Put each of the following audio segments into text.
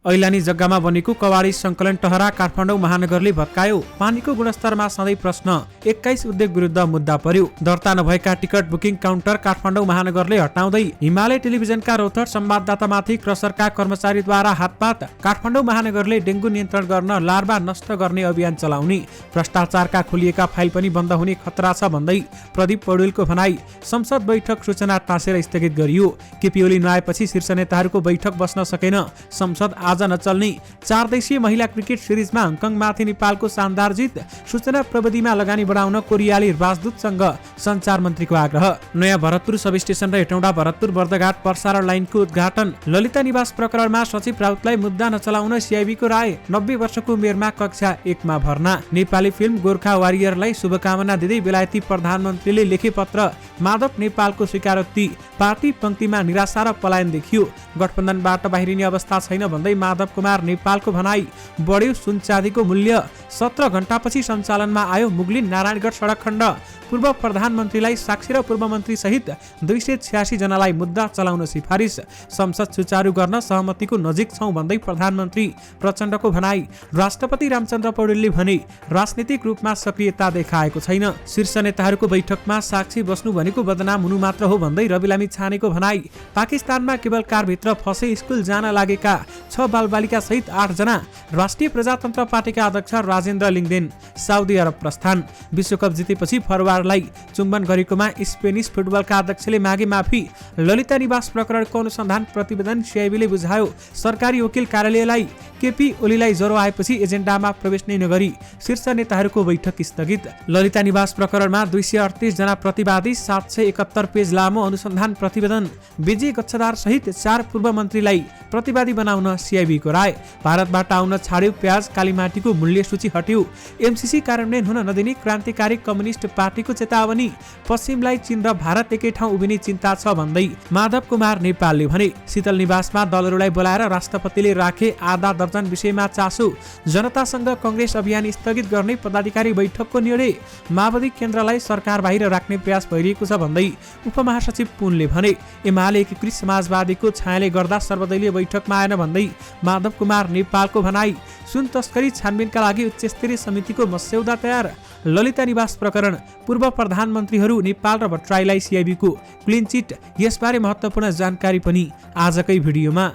ऐलानी जग्गामा बनेको कवाडी संकलन टहरा काठमाडौँ महानगरले भत्कायो। पानीको गुणस्तरमा सधैँ प्रश्न। 21 उद्योग विरुद्ध मुद्दा पर्यो। दर्ता नभएका टिकट बुकिङ काउन्टर काठमाडौँ महानगरले हटाउँदै हिमालय टेलिभिजनका रौतहट संवाददातामाथि क्रसरका कर्मचारीद्वारा हातपात। काठमाडौँ महानगरले डेङ्गु नियन्त्रण गर्न लार्वा नष्ट गर्ने अभियान चलाउने। भ्रष्टाचारका खोलिएका फाइल पनि बन्द हुने खतरा छ भन्दै प्रदीप पौडेलको भनाई। संसद बैठक सूचना टाँसेर स्थगित गरियो। केपी ओली नआएपछि शीर्ष नेताहरूको बैठक बस्न सकेन। संसद आज नचल्ने। 4 देशीय महिला क्रिकेट सिरिजमा हङकङमाथि नेपालको शानदार जित। सूचना प्रविधिमा लगानी बढाउन कोरियाली राजदूतसँग सञ्चार मन्त्रीको आग्रह। नयाँ भरतपुर सब स्टेसन र हेटौँडा भरतपुर बर्दघाट प्रसारण लाइनको उद्घाटन। ललिता निवास प्रकरणमा सचिव राउतलाई मुद्दा नचलाउन सिआइबीको राय। 90 वर्षको उमेरमा कक्षा 1 मा भर्ना। नेपाली फिल्म गोर्खा वारियरलाई शुभकामना दिँदै बेलायती प्रधानमन्त्रीले लेखे पत्र। माधव नेपालको स्वीकारोक्ति। पार्टी पंक्तिमा निराशा र पलायन देखियो। गठबन्धनबाट बाहिरिने अवस्था छैन भन्दै माधव कुमार नेपालको भनाई। बढ्यो सुन चाँदीको मूल्य। 17 घण्टापछि सञ्चालनमा आयो मुगलिन नारायणगढ सडक खण्ड। पूर्व प्रधानमन्त्रीलाई साक्षी र पूर्व मन्त्री सहित 286 जनालाई मुद्दा चलाउन सिफारिस। संसद सुचारू गर्न सहमतिको नजिक छौं भन्दै प्रधानमन्त्री प्रचण्डको भनाई। राष्ट्रपति रामचन्द्र पौडेलले भने राजनीतिक रूपमा सक्रियता देखाएको छैन। शीर्ष नेताहरूको बैठकमा साक्षी बस्नु भनेको बदनाम हुनु मात्र हो भन्दै रवि लामी छानेको भनाई। पाकिस्तानमा केवल कारभित्र फसे स्कुल जान लागेका 6 बालबालिका सहित 8 जना। राष्ट्रिय प्रजातन्त्र पार्टीका अध्यक्ष राजेन्द्र लिङदेन साउदी अरब प्रस्थान। विश्वकप जितेपछि फरवारलाई चुम्बन गरेकोमा स्पेनिस फुटबलका अध्यक्षले मागे माफी। ललिता निवास प्रकरणको अनुसन्धान प्रतिवेदन सिआइबीले बुझायो। सरकारी वकिल कार्यालयलाई केपी ओलीलाई ज्वरो आएपछि एजेन्डामा प्रवेश नै नगरी शीर्ष नेताहरूको बैठक स्थगित। ललिता निवास प्रकरणमा 238 जना प्रतिवादी, 771 पेज लामो अनुसन्धान प्रतिवेदन। विजय गच्छदार सहित 4 पूर्व मन्त्रीलाई प्रतिवादी बनाउन सिआइबीको राय। भारतबाट आउन छाड्यो प्याज। कालीमाटीको मूल्य सूची हट्यो। एमसीसी कार्यान्वयन हुन नदिने क्रान्तिकारी कम्युनिस्ट पार्टीको चेतावनी। पश्चिमलाई चीन र भारत एकै ठाउँ उभिने चिन्ता छ भन्दै माधव कुमार नेपालले भने। शीतल निवासमा दलहरूलाई बोलाएर राष्ट्रपतिले राखे आधा दर्जन विषयमा चासो। जनतासँग कंग्रेस अभियान स्थगित गर्ने पदाधिकारी बैठकको निर्णय। माओवादी केन्द्रलाई सरकार बाहिर राख्ने प्रयास भइरहेको छ भन्दै उपमहासचिव पुनले भने। एमाले एकीकृत समाजवादीको छायाले गर्दा सर्वदलीय बैठकमा आएन भन्दै माधव कुमार नेपालको भनाई। सुन तस्करी छानबिनका लागि उच्चस्तरीय समितिको मस्यौदा तयार। ललिता निवास प्रकरण। पूर्व प्रधानमन्त्रीहरू नेपाल र भट्टराईलाई सिआइबीको क्लिन चिट। यसबारे महत्त्वपूर्ण जानकारी पनि आजकै भिडियोमा।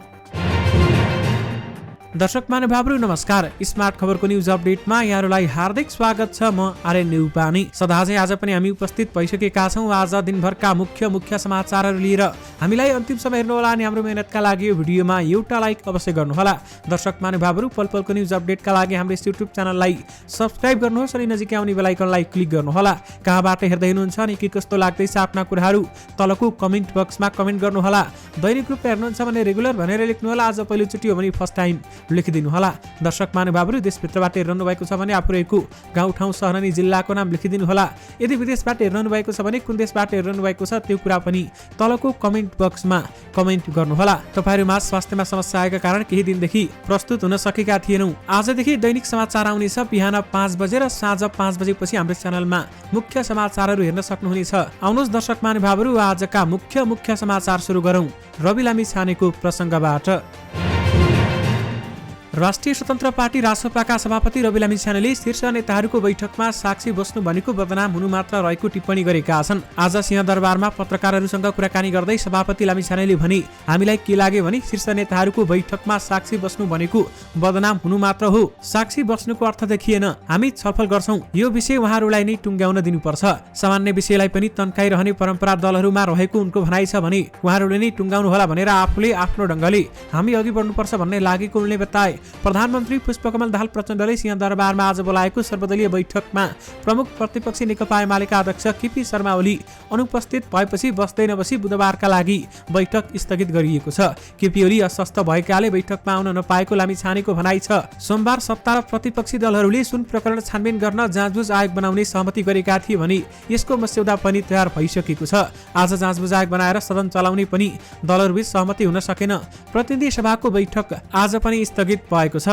दर्शक महानुभावहरू नमस्कार। स्मार्ट खबरको न्युज अपडेटमा यहाँहरूलाई हार्दिक स्वागत छ। म आर्यन न्युपानी। सदाझै आज पनि हामी उपस्थित भइसकेका छौँ आज दिनभरका मुख्य समाचारहरू लिएर। हामीलाई अन्तिम समय हेर्नुहोला अनि हाम्रो मेहनतका लागि यो भिडियोमा एउटा लाइक अवश्य गर्नुहोला। दर्शक महानुभावहरू पलपलको न्युज अपडेटका लागि हाम्रो युट्युब च्यानललाई सब्स्क्राइब गर्नुहोस् अनि नजिकै आउने बेल आइकनलाई क्लिक गर्नुहोला। कहाँबाट हेर्दै हुनुहुन्छ अनि के कस्तो लाग्दैछ आफ्ना कुराहरू तलको कमेन्ट बक्समा कमेन्ट गर्नुहोला। दैनिक रूपमा हेर्नुहुन्छ भने रेगुलर भनेर लेख्नुहोला। आज पहिलोचोटि हो भने फर्स्ट टाइम लेखिदिनुहोला। दर्शक महानुभावहरू देशभित्रबाट हेर्नु भएको छ भने आफू रहेको गाउँ ठाउँ सहर अनि जिल्लाको नाम लेखिदिनुहोला। यदि विदेशबाट हेर्नु भएको छ भने कुन देशबाट हेर्नु भएको छ त्यो कुरा पनि तलको कमेन्ट बक्समा कमेन्ट गर्नुहोला। तपाईहरुमा स्वास्थ्यमा समस्या आएका कारण केही दिनदेखि प्रस्तुत हुन सकेका थिएनौं। आजदेखि दैनिक समाचार आउनेछ बिहान 5 बजे र साँझ 5 बजेपछि हाम्रो च्यानलमा मुख्य समाचारहरू हेर्न सक्नुहुनेछ। आउनुहोस् दर्शक महानुभावहरू आजका मुख्य समाचार सुरु गरौं रवि लामी छानेको प्रसंगबाट। राष्ट्रिय स्वतन्त्र पार्टी रासपाका सभापति रवि लामी छानेले शीर्ष नेताहरूको बैठकमा साक्षी बस्नु भनेको बदनाम हुनु मात्र रहेको टिप्पणी गरेका छन्। आज सिंहदरबारमा पत्रकारहरूसँग कुराकानी गर्दै सभापति लामी छानेले भने हामीलाई के लाग्यो भने शीर्ष नेताहरूको बैठकमा साक्षी बस्नु भनेको बदनाम हुनु मात्र हो। साक्षी बस्नुको अर्थ देखिएन। हामी छलफल गर्छौं। यो विषय उहाँहरूलाई नै टुङ्ग्याउन दिनुपर्छ। सामान्य विषयलाई पनि तन्काइरहने परम्परा दलहरूमा रहेको उनको भनाइ छ भने उहाँहरूले नै टुङ्ग्याउनु होला भनेर आफूले आफ्नो ढङ्गले हामी अघि बढ्नुपर्छ भन्ने लागेको उनले बताए। प्रधानमन्त्री पुष्पकमल दाहाल प्रचण्डले सिंहदरबारमा आज बोलाएको सर्वदलीय बैठकमा प्रमुख प्रतिपक्षी नेकपा एमालेका अध्यक्ष केपी शर्मा ओली अनुपस्थित भएपछि बस्दै नबसी बुधबारका लागि बैठक स्थगित गरिएको छ। केपी ओली अस्वस्थ भएकाले बैठकमा आउन नपाएको लामी छानेको भनाइ छ। सोमबार सत्ता र प्रतिपक्षी दलहरूले सुन प्रकरण छानबिन गर्न जाँचबुझ आयोग बनाउने सहमति गरेका थिए भने यसको मस्यौदा पनि तयार भइसकेको छ। आज जाँचबुझ आयोग बनाएर सदन चलाउने पनि दलहरूबीच सहमति हुन सकेन। प्रतिनिधि सभाको बैठक आज पनि स्थगित भएको छ।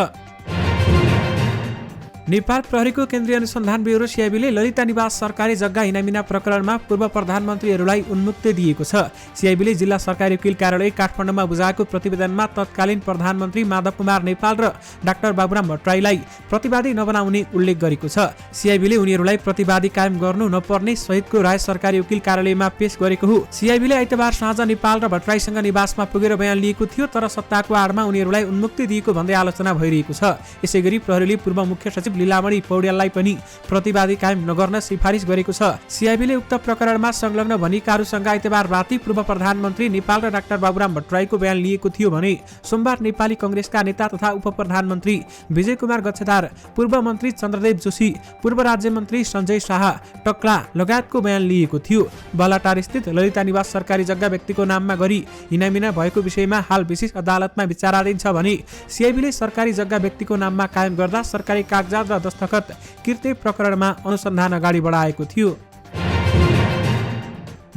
नेपाल प्रहरीको केन्द्रीय अनुसन्धान ब्युरो सिआइबीले ललिता निवास सरकारी जग्गा हिनामिना प्रकरणमा पूर्व प्रधानमन्त्रीहरूलाई उन्मुक्ति दिएको छ। सिआइबीले जिल्ला सरकारी वकिल कार्यालय काठमाडौँमा बुझाएको प्रतिवेदनमा तत्कालीन प्रधानमन्त्री माधव कुमार नेपाल र डाक्टर बाबुराम भट्टराईलाई प्रतिवादी नबनाउने उल्लेख गरेको छ। सिआइबीले उनीहरूलाई प्रतिवादी कायम गर्नु नपर्ने सहितको राय सरकारी वकिल कार्यालयमा पेश गरेको हो। सिआइबीले आइतबार साँझ नेपाल र भट्टराईसँग निवासमा पुगेर बयान लिएको थियो, तर सत्ताको आडमा उनीहरूलाई उन्मुक्ति दिएको भन्दै आलोचना भइरहेको छ। यसैगरी प्रहरीले पूर्व मुख्य सचिव लीलामणि पौड्याललाई पनि प्रतिवादी कायम नगर्न सिफारिस गरेको छ। सिआइबीले उक्त प्रकरणमा संलग्न भनिकाहरूसँग आइतबार राति पूर्व प्रधानमन्त्री नेपाल र डाक्टर बाबुराम भट्टराईको बयान लिएको थियो भने सोमबार नेपाली कंग्रेसका नेता तथा उपप्रधानमन्त्री विजय कुमार गच्छेदार, पूर्व मन्त्री चन्द्रदेव जोशी, पूर्व राज्य मन्त्री सञ्जय शाह टक्ला लगायतको बयान लिएको थियो। बालाटार स्थित ललिता निवास सरकारी जग्गा व्यक्तिको नाममा गरी हिनामिना भएको विषयमा हाल विशेष अदालतमा विचाराधीन छ भने सिआइबीले सरकारी जग्गा व्यक्तिको नाममा कायम गर्दा सरकारी कागजात र दस्तखत किर्ते प्रकरणमा अनुसन्धान अगाडि बढाएको थियो।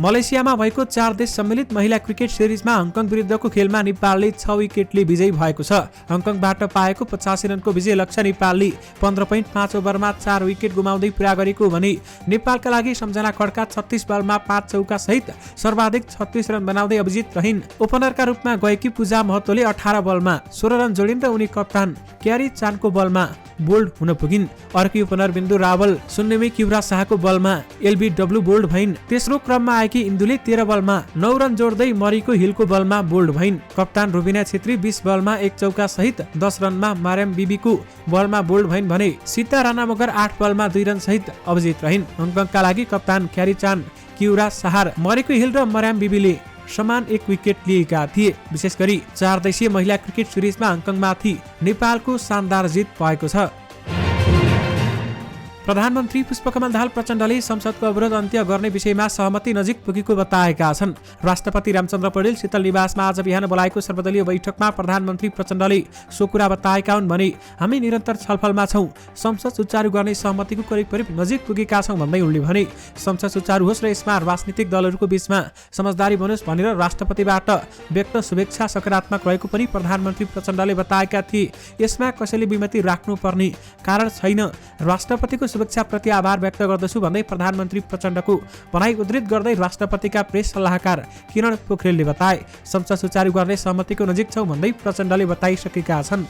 मलेसियामा भएको 4 देश सम्मिलित महिला क्रिकेट सिरिजमा हङकङ विरुद्धको खेलमा नेपालले 6 विकेटले विजयी भएको छ। हङकङबाट पाएको 85 रनको विजय लक्ष्य नेपालले 15.5 ओभरमा 4 विकेट गुमाउँदै पूरा गरेको भने नेपालका लागि सम्झना खड्का 36 बलमा 5 चौका सहित सर्वाधिक 36 रन बनाउँदै अभिजित रहिन्। ओपनरका रूपमा गएकी पूजा महतोले 18 बलमा 16 रन जोडिन् र उनी कप्तान क्यारी चानको बलमा बोल्ड हुन पुगिन्। अर्की ओपनर बिन्दु रावल, सुन्नेमी किउरा शाहको बलमा एलबीडब्ल्यू बोल्ड भइन्। तेस्रो क्रममा आएकी इन्दुले 13 बलमा 9 रन जोड्दै मरीको हिलको बलमा बोल्ड भइन्। कप्तान रुबिना छेत्री 20 बलमा 1 चौका सहित 10 रनमा मार्याम बिबीको बलमा बोल्ड भइन् भने सीता राणा मगर 8 बलमा 2 रन सहित अभिजित रहिन्। हङकङका लागि कप्तान क्यारी चान, किउरा शाह, मरीको हिल र मार्याम बिबीले समान 1 विकेट लिएका थिए। विशेष गरी 4 देशीय महिला क्रिकेट सिरिजमा हङकङमाथि नेपालको शानदार जित भएको छ। प्रधानमन्त्री पुष्पकमल दाहाल प्रचण्डले संसदको अवरोध अन्त्य गर्ने विषयमा सहमति नजिक पुगेको बताएका छन्। राष्ट्रपति रामचन्द्र पौडेल शीतल निवासमा आज बिहान बोलाएको सर्वदलीय बैठकमा प्रधानमन्त्री प्रचण्डले सो कुरा बताएका हुन् भने हामी निरन्तर छलफलमा छौं, संसद सुचारू गर्ने सहमतिको करिब नजिक पुगेका छौं भन्दै उनले भने संसद सुचारू होस् र यसमा राजनीतिक दलहरूको बीचमा समझदारी बनोस् भनेर राष्ट्रपतिबाट व्यक्त शुभेच्छा सकारात्मक रहेको पनि प्रधानमन्त्री प्रचण्डले बताएका थिए। यसमा कसैले विमति राख्नुपर्ने कारण छैन, राष्ट्रपतिको शुभेच्छा प्रति आभार व्यक्त गर्दछु भन्दै प्रधानमन्त्री प्रचण्डको भनाई उद्धृत गर्दै राष्ट्रपतिका प्रेस सल्लाहकार किरण पोखरेलले बताए संसद सुचारू गर्ने सहमतिको नजिक छौं भन्दै प्रचण्डले बताइसकेका छन्।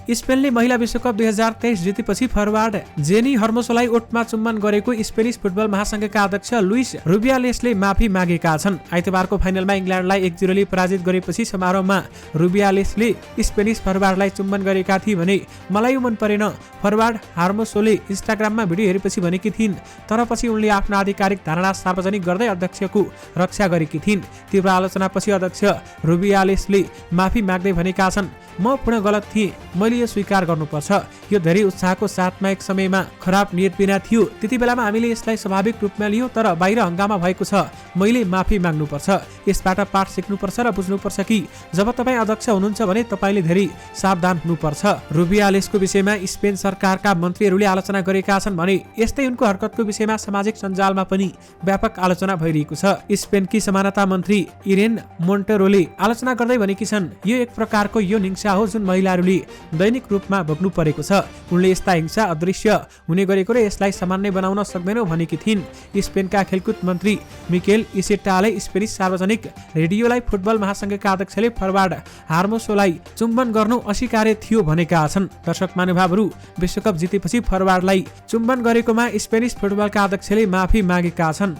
स्पेनले महिला विश्वकप 2023 जितेपछि फरवार्ड जेनी हर्मोसोलाई ओठमा चुम्बन गरेको स्पेनिस फुटबल महासंघका अध्यक्ष लुइस रुबियालेसले माफी मागेका छन्। आइतबारको फाइनलमा इङ्ल्यान्डलाई 1-0ले पराजित गरेपछि समारोहमा रुबियालेसले स्पेनिस फरवार्डलाई चुम्बन गरेका थिए भने मलाई मन परेन, फरवार्ड हर्मोसोले इन्स्टाग्राममा भिडियो हेरेपछि भनेकी थिइन्, तर पछि उनले आफ्नो आधिकारिक धारणा सार्वजनिक गर्दै अध्यक्षको रक्षा गरेकी थिइन्। तीव्र आलोचनापछि अध्यक्ष रुबियालेसले माफी माग्दै भनेका छन्, म पूर्ण गलत थिएँ, मैले यो स्वीकार गर्नुपर्छ। यो धेरै उत्साहको साथमा एक समयमा खराब नियत बिना थियो, त्यति बेलामा हामीले यसलाई स्वाभाविक रूपमा लियौं, तर बाहिर हंगामा भएको छ, मैले माफी माग्नुपर्छ। यसबाट पाठ सिक्नुपर्छ र बुझ्नुपर्छ कि जब तपाईँ अध्यक्ष हुनुहुन्छ भने तपाईँले धेरै सावधान हुनुपर्छ। रुबियालेसको विषयमा स्पेन सरकारका मन्त्रीहरूले आलोचना गरेका छन् भने यस्तै उनको हरकतको विषयमा सामाजिक सञ्जालमा पनि व्यापक आलोचना भइरहेको छ। स्पेनकी समानता मन्त्री इरेन मोन्टेरोले आलोचना गर्दै भनेकी छन्, यो एक प्रकारको यौन हिंसा हो जुन महिलाहरूले दैनिक रूपमा भोग्नु परेको छ। उनले यस्ता हिंसा अदृश्य हुने गरेको र यसलाई सामान्य बनाउन सक्दैनौ भनेकी थिइन्। स्पेनका खेलकुद मन्त्री मिकेल इसेटाले स्पेनिस सार्वजनिक रेडियोलाई फुटबल महासंघका अध्यक्षले फरवार्ड हार्मोसोलाई चुम्बन गर्नु अस्वीकार्य थियो भनेका छन्। दर्शक महानुभावहरू, विश्वकप जितेपछि फरवार्डलाई चुम्बन गरेकोमा स्पेनिस फुटबलका अध्यक्षले माफी मागेका छन्।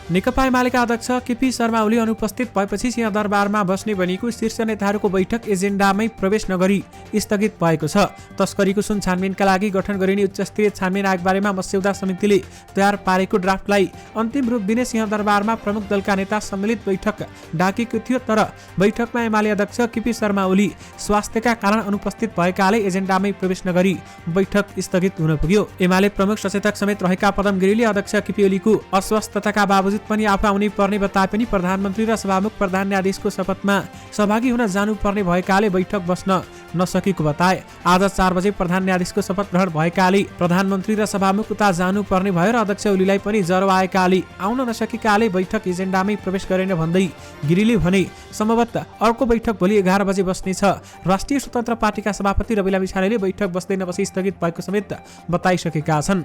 नेकपा एमालेका अध्यक्ष केपी शर्मा ओली अनुपस्थित भएपछि सिंहदरबारमा बस्ने भनिएको शीर्ष नेताहरूको बैठक एजेन्डामै प्रवेश नगरी स्थगित भएको छ। तस्करीको सुन छानबिनका लागि गठन गरिने उच्चस्तरीय छानबिन आयोग बारेमा मस्यौदा समितिले तयार पारेको ड्राफ्टलाई अन्तिम रूप दिने सिंहदरबारमा प्रमुख दलका नेता सम्मिलित बैठक डाकेको थियो, तर बैठकमा एमाले अध्यक्ष केपी शर्मा ओली स्वास्थ्यका कारण अनुपस्थित भएकाले एजेन्डामै प्रवेश नगरी बैठक स्थगित हुन पुग्यो। एमाले प्रमुख सचेतक समेत रहेका पदम गिरीले अध्यक्ष केपी ओलीको अस्वस्थताका बावजुद बावजुद पनि आफू आउनै पर्ने बताए पनि प्रधानमन्त्री र सभामुख प्रधान न्यायाधीशको शपथमा सहभागी हुन जानुपर्ने भएकाले बैठक बस्न नसकेको बताए। आज 4 बजे प्रधान न्यायाधीशको शपथ ग्रहण भएकाले प्रधानमन्त्री र सभामुख उता जानुपर्ने भयो र अध्यक्ष ओलीलाई पनि ज्वरो आएकाले आउन नसकेकाले बैठक एजेन्डामै प्रवेश गरेन भन्दै गिरीले भने सम्भवतः अर्को बैठक भोलि 11 बजे बस्नेछ। राष्ट्रिय स्वतन्त्र पार्टीका सभापति रविलामी छानेले बैठक बस्दै नबसी स्थगित भएको समेत बताइसकेका छन्।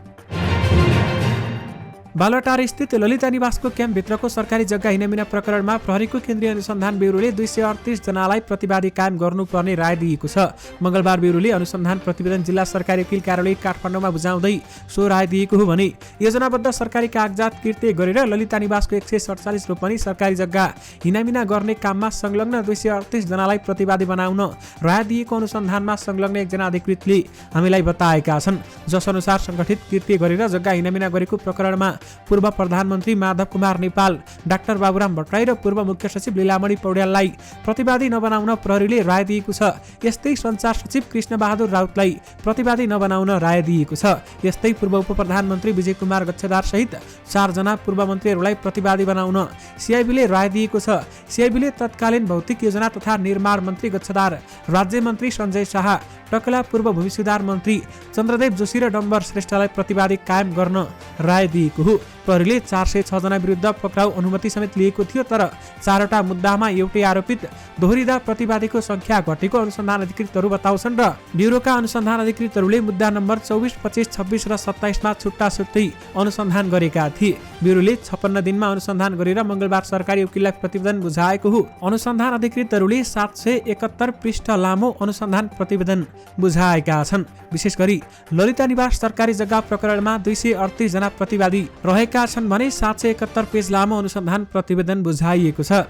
बालुवाटार स्थित ललिता निवासको क्याम्पभित्रको सरकारी जग्गा हिनामिना प्रकरणमा प्रहरीको केन्द्रीय अनुसन्धान ब्युरोले 238 जनालाई प्रतिवादी कायम गर्नुपर्ने राय दिएको छ। मंगलबार ब्युरोले अनुसन्धान प्रतिवेदन जिल्ला सरकारी वकिल कार्यालय काठमाडौँमा बुझाउँदै सो राय दिएको हो भने योजनाबद्ध सरकारी कागजात किर्ते गरेर ललिता निवासको 147 रोपनी सरकारी जग्गा हिनामिना गर्ने काममा संलग्न 238 जनालाई प्रतिवादी बनाउन राय दिएको अनुसन्धानमा संलग्न एकजना अधिकृतले हामीलाई बताएका छन्। जस अनुसार संगठित किर्ते गरेर जग्गा हिनामिना गरेको प्रकरणमा पूर्व प्रधानमन्त्री माधव कुमार नेपाल, डाक्टर बाबुराम भट्टराई र पूर्व मुख्य सचिव लीलामणि पौड्याललाई प्रतिवादी नबनाउन प्रहरीले राय दिएको छ। यस्तै सञ्चार सचिव कृष्णबहादुर राउतलाई प्रतिवादी नबनाउन राय दिएको छ। यस्तै पूर्व उप प्रधानमन्त्री विजय कुमार गच्छदार सहित 4 जना पूर्व मन्त्रीहरूलाई प्रतिवादी बनाउन सिआइबीले राय दिएको छ। सिआइबीले तत्कालीन भौतिक योजना तथा निर्माण मन्त्री गच्छदार, राज्य मन्त्री सञ्जय शाह, टकला पूर्व भूमि सुधार मन्त्री चन्द्रदेव जोशी र डम्बर श्रेष्ठलाई प्रतिवादी कायम गर्न राय दिएको हो। प्रहरीले 406 जना विरुद्ध पक्राउ अनुमति समेत लिएको थियो, तर 4वटा मुद्दामा एउटै आरोपित दोहोरिँदा प्रतिवादीको संख्या घटेको अनुसन्धान अधिकृतहरू बताउँछन् र ब्युरोका अनुसन्धान अधिकृतहरूले मुद्दा नम्बर 24, 25, 26 र 27 मा छुट्टा छुट्टै अनुसन्धान गरेका थिए। ब्युरोले 56 दिनमा अनुसन्धान गरेर मंगलबार सरकारी वकिललाई प्रतिवेदन बुझाएको हो। अनुसन्धान अधिकृतहरूले 771 पृष्ठ लामो अनुसन्धान प्रतिवेदन बुझाएका छन्। विशेष गरी ललिता निवास सरकारी जग्गा प्रकरणमा 238 जना प्रतिवादी रहेका छन् भने 771 पेज लामो अनुसन्धान प्रतिवेदन बुझाइएको छ।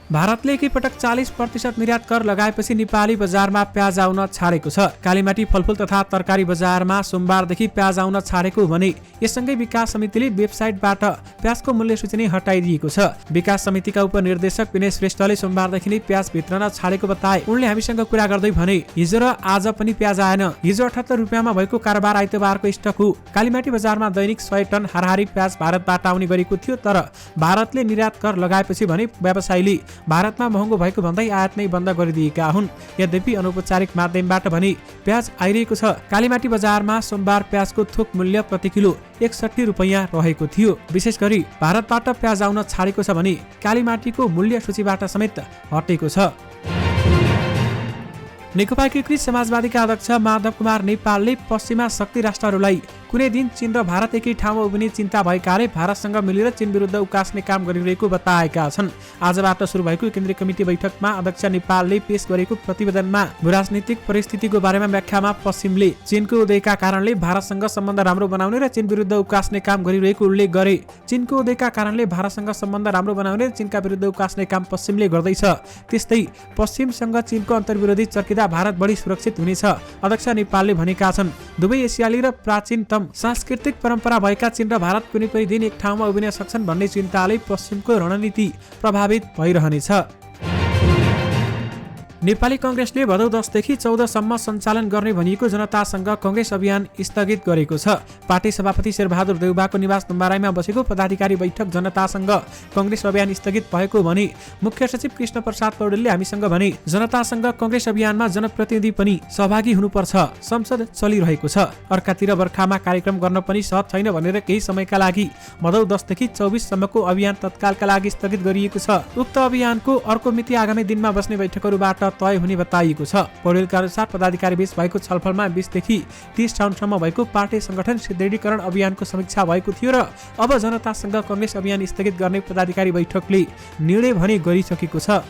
भारतले एकैपटक 40% निर्यात कर लगाएपछि नेपाली बजारमा प्याज आउन छाडेको छ। कालीमाटी फलफुल तथा तरकारी बजारमा सोमबारदेखि प्याज आउन छाडेको भने यससँगै विकास समितिले वेबसाइटबाट प्याजको मूल्य सूची नै हटाइदिएको छ। विकास समितिका उपनिर्देशक विनय श्रेष्ठले सोमबारदेखि नै प्याज भित्रन छाडेको बताए। उनले हामीसँग कुरा गर्दै भने हिजो र आज पनि प्याज आएन। हिजो 78 रुपियाँमा भएको कारोबार आइतबारको स्टक हो। कालीमाटी बजारमा दैनिक 100 टन हाराहारी प्याज भारतबाट आउने गरेको थियो, तर भारतले निर्यात कर लगाएपछि भने व्यवसायीले भारतमा महँगो भएको भन्दै आयात नै बन्द गरिदिएका हुन्। यद्यपि अनौपचारिक माध्यमबाट भने प्याज आइरहेको छ। कालीमाटी बजारमा सोमबार प्याजको थोक मूल्य प्रति किलो 61 रुपैयाँ रहेको थियो। विशेष गरी भारतबाट प्याज आउन छाडेको छ भने कालीमाटीको मूल्य सूचीबाट समेत हटेको छ। नेकपा एकीकृत समाजवादीका अध्यक्ष माधव कुमार नेपालले पश्चिमा शक्ति राष्ट्रहरूलाई कुनै दिन चीन र भारत एकै ठाउँमा उभिने चिन्ता भएकाले भारतसँग मिलेर चीन विरुद्ध उकास्ने काम गरिरहेको बताएका छन्। आजबाट सुरु भएको केन्द्रीय कमिटी बैठकमा अध्यक्ष नेपालले पेश गरेको प्रतिवेदनमा भूराजनीतिक परिस्थितिको बारेमा व्याख्यामा पश्चिमले चीनको उदयका कारणले भारतसँग सम्बन्ध राम्रो बनाउने र चीन विरुद्ध उकास्ने काम गरिरहेको उल्लेख गरे। चीनको उदयका कारणले भारतसँग सम्बन्ध राम्रो बनाउने र चीनका विरुद्ध उकास्ने काम पश्चिमले गर्दैछ। त्यस्तै पश्चिमसँग चीनको अन्तर्विरोधी चर्किदा भारत बढी सुरक्षित हुनेछ अध्यक्ष नेपालले भनेका छन्। दुवै एसियाली र प्राचीनतम सांस्कृतिक परम्परा भएका चीन र भारत कुनै पनि दिन एक ठाउँमा उभिन सक्छन् भन्ने चिन्ताले पश्चिमको रणनीति प्रभावित भइरहनेछ। नेपाली कांग्रेसले भदौ 10 देखि 14 सम्म सञ्चालन गर्ने भनिएको जनतासँग कांग्रेस अभियान स्थगित गरेको छ। पार्टी सभापति शेरबहादुर देउबाको निवास नम्बराईमा बसेको पदाधिकारी बैठक जनतासँग कांग्रेस अभियान स्थगित भएको भने मुख्य सचिव कृष्ण प्रसाद पौडेलले हामीसँग भने जनतासँग कांग्रेस अभियानमा जनप्रतिनिधि पनि सहभागी हुनुपर्छ। संसद चलिरहेको छ। अर्कातिर बर्खामा कार्यक्रम गर्न पनि सहज छैन भनेर केही समयका लागि भदौ 10 देखि 24 सम्मको अभियान तत्कालका लागि स्थगित गरिएको छ। उक्त अभियानको अर्को मिति आगामी दिनमा बस्ने बैठकहरूबाट तय हुने बताइएको छ। पौडेलका अनुसार पदाधिकारी बीच भएको छलफलमा 20 देखि 30 टाउनसम्म भएको पार्टी संगठन सुदृढीकरण अभियानको समीक्षा भएको थियो र अब जनतासँग कांग्रेस अभियान स्थगित गर्ने पदाधिकारी बैठकले निर्णय भने गरिसकेको छ।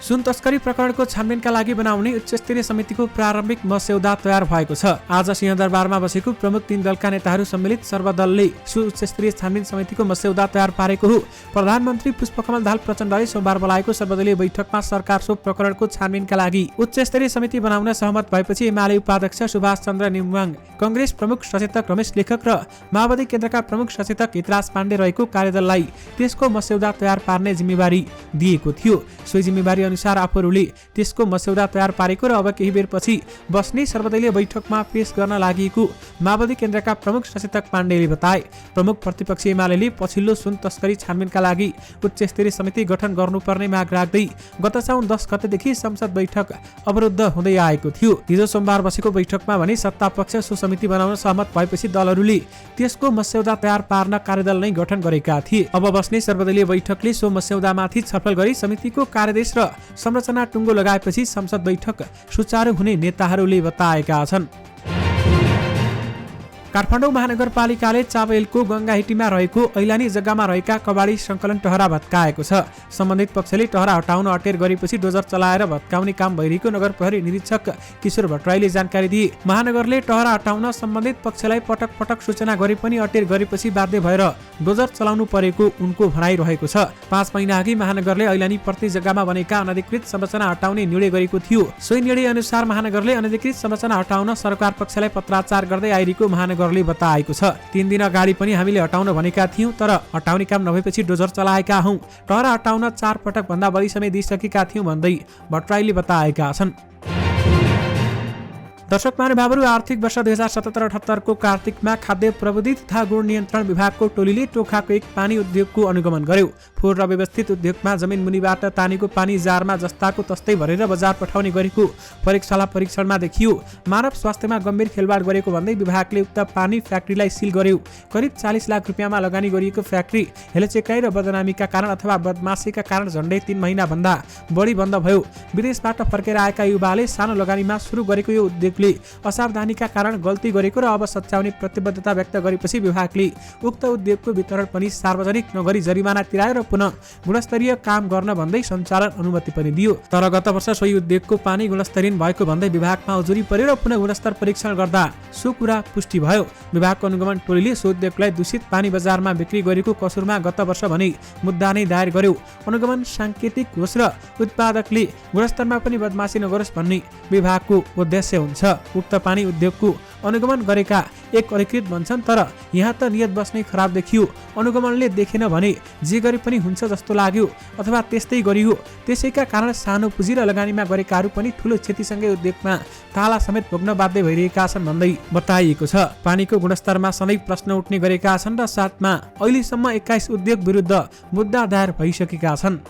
सुन तस्करी प्रकरणको छानबिनका लागि बनाउने उच्चस्तरीय समितिको प्रारम्भिक मस्यौदा तयार भएको छ। आज सिंहदरबारमा बसेको प्रमुख 3 दलका नेताहरू सम्मिलित सर्वदलले उच्चस्तरीय छानबिन समितिको मस्यौदा तयार पारेको हो। प्रधानमन्त्री पुष्पकमल दाहाल प्रचण्डले सोमबार बोलाएको सर्वदलीय बैठकमा सरकार सो प्रकरणको छानबिनका लागि उच्चस्तरीय समिति बनाउन सहमत भएपछि एमाले उपाध्यक्ष सुभाष चन्द्र नेमुवाङ, कांग्रेस प्रमुख सचेतक रमेश लेखक र माओवादी केन्द्रका प्रमुख सचेतक हितराज पाण्डे रहेको कार्यदललाई त्यसको मस्यौदा तयार पार्ने जिम्मेवारी दिएको थियो। सोही जिम्मेवारी अनुसार आफूहरूले त्यसको मस्यौदा तयार पारेको र अब केही बेरपछि बस्ने सर्वदलीय बैठकमा पेश गर्न लागि माओवादी केन्द्रका प्रमुख सचेतक पाण्डेले बताए। प्रमुख प्रतिपक्षी एमाले पछिल्लो सुन तस्करी छानबिनका लागि उच्च स्तरीय समिति गठन गर्नुपर्ने माग राख्दै गत साउन 10 गतेदेखि संसद बैठक अवरुद्ध हुँदै आएको थियो। हिजो सोमबार बसेको बैठकमा भने सत्तापक्ष सो समिति बनाउन सहमत भएपछि दलहरूले त्यसको मस्यौदा तयार पार्न कार्यदल नै गठन गरेका थिए। अब बस्ने सर्वदलीय बैठकले सो मस्यौदामाथि छलफल गरी समितिको कार्यदेश र संरचना टुङ्गो लगाएपछि संसद बैठक सुचारू हुने नेताहरूले बताएका छन्। काठमाडौँ महानगरपालिकाले चाबेलको गङ्गाहिटीमा रहेको ऐलानी जग्गामा रहेका कबाडी सङ्कलन टहरा भत्काएको छ। सम्बन्धित पक्षले टहरा हटाउन अटेर गरेपछि डोजर चलाएर भत्काउने काम भइरहेको नगर प्रहरी निरीक्षक किशोर भट्टराईले जानकारी दिए। महानगरले टहरा हटाउन सम्बन्धित पक्षलाई पटक पटक सूचना गरे पनि अटेर गरेपछि बाध्य भएर डोजर चलाउनु परेको उनको भनाइरहेको छ। 5 महिना अघि महानगरले ऐलानी प्रति जग्गामा बनेका अनधिकृत संरचना हटाउने निर्णय गरेको थियो। सोही निर्णय अनुसार महानगरले अनधिकृत संरचना हटाउन सरकार पक्षलाई पत्राचार गर्दै आइरहेको महानगरले बताएको छ। 3 दिन अगाडि पनि हामीले हटाउन भनेका थियौं, तर हटाउने काम नभएपछि डोजर चलाएका हौं। टहरा हटाउन 4 पटक भन्दा बढी समय दिइसकेका थियौं भन्दै भट्टराईले बताएका छन्। दर्शक महानुभावहरू, आर्थिक वर्ष 2077-78 को कार्तिकमा खाद्य प्रविधि तथा गुण नियन्त्रण विभागको टोलीले टोखाको एक पानी उद्योगको अनुगमन गर्यो। फोहोर र व्यवस्थित उद्योगमा जमिन मुनिबाट तानेको पानी जारमा जस्ताको तस्तै भरेर बजार पठाउने गरेको प्रयोगशाला परीक्षणमा देखियो। मानव स्वास्थ्यमा गम्भीर खेलवाड गरेको भन्दै विभागले उक्त पानी फ्याक्ट्रीलाई सिल गर्यो। करिब 40 लाख रुपियाँमा लगानी गरिएको फ्याक्ट्री हेलचेक्राइ र बदनामीका कारण अथवा बदमाशीका कारण झण्डै 3 महिना भन्दा बढी बन्द भयो। विदेशबाट फर्केर आएका युवाले सानो लगानीमा सुरु गरेको यो उद्योग असावधानीका कारण गल्ती गरेको र अब सच्याउने प्रतिबद्धता व्यक्त गरेपछि विभागले उक्त उद्योगको वितरण पनि सार्वजनिक नगरी जरिमाना तिरायो र पुनः गुणस्तरीय काम गर्न भन्दै सञ्चालन अनुमति पनि दियो। तर गत वर्ष सोही उद्योगको पानी गुणस्तरीय भएको भन्दै विभागमा उजुरी पर्यो र पुनः गुणस्तर परीक्षण गर्दा सो कुरा पुष्टि भयो। विभागको अनुगमन टोलीले सो उद्योगलाई दूषित पानी बजारमा बिक्री गरेको कसुरमा गत वर्ष भने मुद्दा नै दायर गर्यो। अनुगमन सांकेतिक होस् र उत्पादकले गुणस्तरमा पनि बदमाशी नगरोस् भन्ने विभागको उद्देश्य हुन्छ। उक्त पानी उद्योगको अनुगमन गरेका एक अधिकृत भन्छन्, तर यहाँ त नियत बस्नै खराब देखियो। अनुगमनले देखेन भने जे गरे पनि हुन्छ जस्तो लाग्यो अथवा त्यस्तै गरियो। त्यसैका कारण सानो पुँजी र लगानीमा गरेकाहरू पनि ठुलो क्षतिसँगै उद्योगमा ताला समेत भोग्न बाध्य भइरहेका छन् भन्दै बताइएको छ। पानीको गुणस्तरमा सधैँ प्रश्न उठ्ने गरेका छन् र साथमा अहिलेसम्म 21 उद्योग विरुद्ध मुद्दा दायर भइसकेका छन्।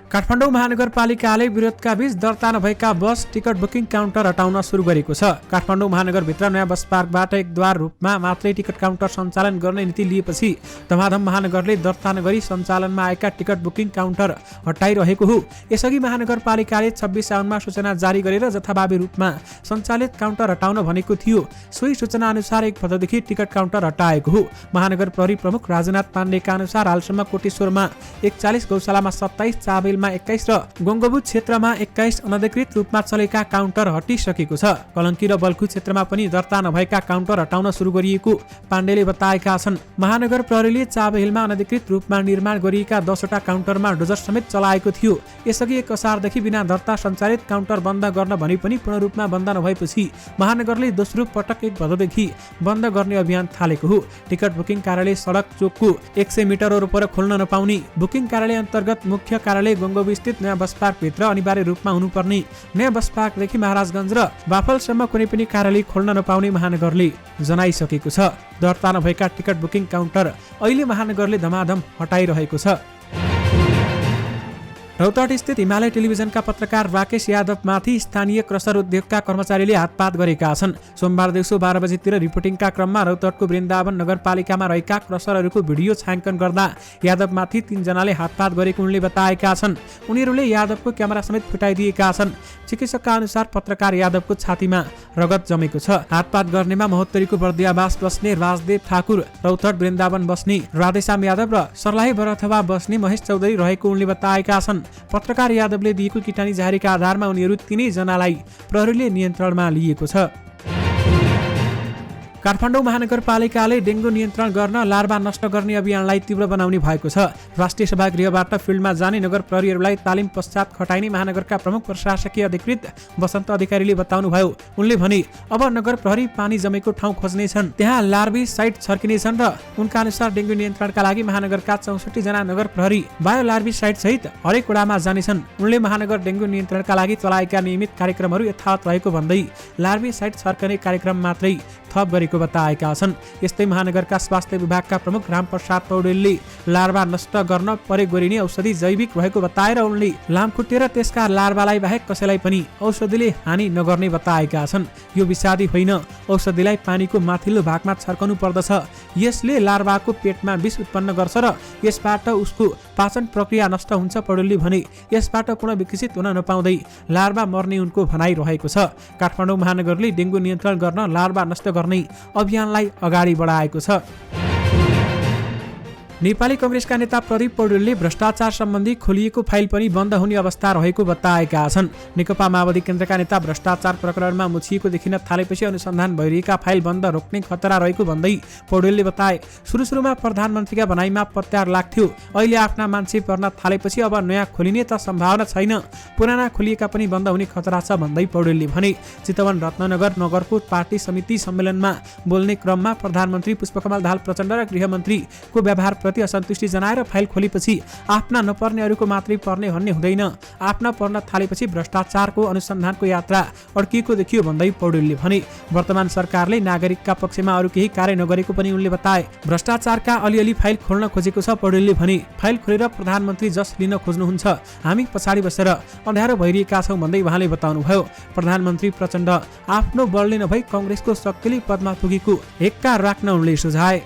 काठमाडौँ महानगरपालिकाले विरोधका बीच दर्ता नभएका बस टिकट बुकिङ काउन्टर हटाउन सुरु गरेको छ। काठमाडौँ महानगरभित्र नयाँ बस पार्कबाट एक द्वार रूपमा मात्रै टिकट काउन्टर सञ्चालन गर्ने नीति लिएपछि धमाधम महानगरले दर्ता नगरी सञ्चालनमा आएका टिकट बुकिङ काउन्टर हटाइरहेको हो। यसअघि महानगरपालिकाले 26 साउनमा सूचना जारी गरेर जथाभावी रूपमा सञ्चालित काउन्टर हटाउन भनेको थियो। सोही सूचना अनुसार 1 गतेदेखि टिकट काउन्टर हटाएको हो। महानगर प्रहरी प्रमुख राजनाथ पाण्डेका अनुसार हालसम्म कोटेश्वरमा 41, गौशालामा 27, चाबेल 21 र गङ्गबु क्षेत्रमा 21 अनधिकृत रूपमा चलेका काउन्टर हटिसकेको छ। कलङ्की र बल्खु क्षेत्रमा पनि दर्ता नभएका काउन्टर हटाउन सुरु गरिएको पाण्डेले बताएका छन्। महानगर प्रहरीले चाबेलमा अनधिकृत रूपमा निर्माण गरिएका 10 वटा काउन्टरमा डोजर समेत चलाएको थियो। यसअघि 1 असारदेखि बिना दर्ता सञ्चालित काउन्टर बन्द गर्न भने पनि पूर्ण रूपमा बन्द नभएपछि महानगरले दोस्रो पटक 1 भदौदेखि बन्द गर्ने अभियान थालेको हो। टिकट बुकिङ कार्यालय सडक चोकको 100 मिटर वरपर खोल्न नपाउने, बुकिङ कार्यालय अन्तर्गत मुख्य कार्यालय गङ्गबु स्थित नयाँ बस पार्कभित्र अनिवार्य रूपमा हुनुपर्ने नयाँ बस पार्कदेखि महाराजगञ्ज र बाफलसम्म कुनै पनि कार्यालय खोल्न नपाउने महानगरले जनाइसकेको छ। दर्ता नभएका टिकट बुकिङ काउन्टर अहिले महानगरले धमाधम हटाइरहेको छ। रौतहट स्थित हिमालय टेलिभिजनका पत्रकार राकेश यादवमाथि स्थानीय क्रसर उद्योगका कर्मचारीले हातपात गरेका छन्। सोमबार दिउँसो 12 बजेतिर रिपोर्टिङका क्रममा रौतहटको वृन्दावन नगरपालिकामा रहेका क्रसरहरूको भिडियो छायाङ्कन गर्दा यादवमाथि 3 जनाले हातपात गरेको उनले बताएका छन्। उनीहरूले यादवको क्यामेरा समेत फुटाइदिएका छन्। चिकित्सकका अनुसार पत्रकार यादवको छातीमा रगत जमेको छ। हातपात गर्नेमा महोत्तरीको बर्दियावास बस्ने राजदेव ठाकुर, रौतहट वृन्दावन बस्ने राधेश्याम यादव र सर्लाही बरथवा बस्ने महेश चौधरी रहेको उनले बताएका छन्। पत्रकार यादवले दिएको किटानी जारीका आधारमा उनीहरू 3 जनालाई प्रहरीले नियन्त्रणमा लिएको छ। काठमाडौँ महानगरपालिकाले डेङ्गु नियन्त्रण गर्न लार्वा नष्ट गर्ने अभियानलाई तीव्र बनाउने भएको छ। राष्ट्रिय सभागृहबाट फिल्डमा जाने नगर प्रहरीहरूलाई तालिम पश्चात खटाइने महानगरका प्रमुख प्रशासकीय अधिकृत वसन्त अधिकारीले बताउनुभयो। उनले भने अब नगर प्रहरी पानी जमेको ठाउँ खोज्नेछन्, त्यहाँ लार्भी साइट छर्किनेछन् र उनका अनुसार डेङ्गु नियन्त्रणका लागि महानगरका 64 जना नगर प्रहरी बायो लार्भी साइट सहित हरेक वडामा जानेछन्। उनले महानगर डेङ्गु नियन्त्रणका लागि चलाएका नियमित कार्यक्रमहरू यथावत रहेको भन्दै लार्भी साइट छर्कने कार्यक्रम मात्रै थप गरेको बताएका छन्। यस्तै महानगरका स्वास्थ्य विभागका प्रमुख रामप्रसाद पौडेलले लार्वा नष्ट गर्न प्रयोग गरिने औषधि जैविक रहेको बताएर उनले लामखुट्टे र त्यसका लार्वालाई बाहेक कसैलाई पनि औषधिले हानि नगर्ने बताएका छन्। यो विषादी होइन, औषधिलाई पानीको माथिल्लो भागमा छर्कनु पर्दछ। यसले लार्वाको पेटमा विष उत्पन्न गर्छ र यसबाट उसको पाचन प्रक्रिया नष्ट हुन्छ। पौडेलले भने यसबाट पुनः विकसित हुन नपाउँदै लार्वा मर्ने उनको भनाइ रहेको छ। काठमाडौँ महानगरले डेङ्गु नियन्त्रण गर्न लार्वा नष्ट गर्ने अभियानलाई अगाडि बढाएको छ। नेपाली कांग्रेसका नेता प्रदीप पौडेलले भ्रष्टाचार सम्बन्धी खोलिएको फाइल पनि बन्द हुने अवस्था रहेको बताएका छन्। नेकपा माओवादी केन्द्रका नेता भ्रष्टाचार प्रकरणमा मुछिएको देखिन थालेपछि अनुसन्धान भइरहेका फाइल बन्द रोक्ने खतरा रहेको भन्दै पौडेलले बताए, सुरुमा प्रधानमन्त्रीका भनाइमा पत्यार लाग्थ्यो, अहिले आफ्ना मान्छे पर्न थालेपछि अब नयाँ खोलिने त सम्भावना छैन, पुराना खोलिएका पनि बन्द हुने खतरा छ भन्दै पौडेलले भने। चितवन रत्ननगर नगरको पार्टी समिति सम्मेलनमा बोल्ने क्रममा प्रधानमन्त्री पुष्पकमल दाहाल प्रचण्ड र गृहमन्त्रीको व्यवहार प्रति असन्तुष्टि जनाएर फाइल खोलेपछि आफ्ना नपर्नेहरूको मात्रै पर्ने भन्ने हुँदैन, आफ्ना पर्न थालेपछि भ्रष्टाचारको अनुसन्धानको यात्रा अड्किएको देखियो भन्दै पौडेलले भने। वर्तमान सरकारले नागरिकका पक्षमा अरू केही कार्य नगरेको पनि उनले बताए। भ्रष्टाचारका अलिअलि फाइल खोल्न खोजेको छ पौडेलले भने। फाइल खोलेर प्रधानमन्त्री जस लिन खोज्नुहुन्छ, हामी पछाडि बसेर अँध्यारो भइरहेका छौँ भन्दै उहाँले बताउनुभयो। प्रधानमन्त्री प्रचण्ड आफ्नो बलले नभई कांग्रेसको शक्तिले पदमा पुगेको हेक्का राख्न उनले सुझाए।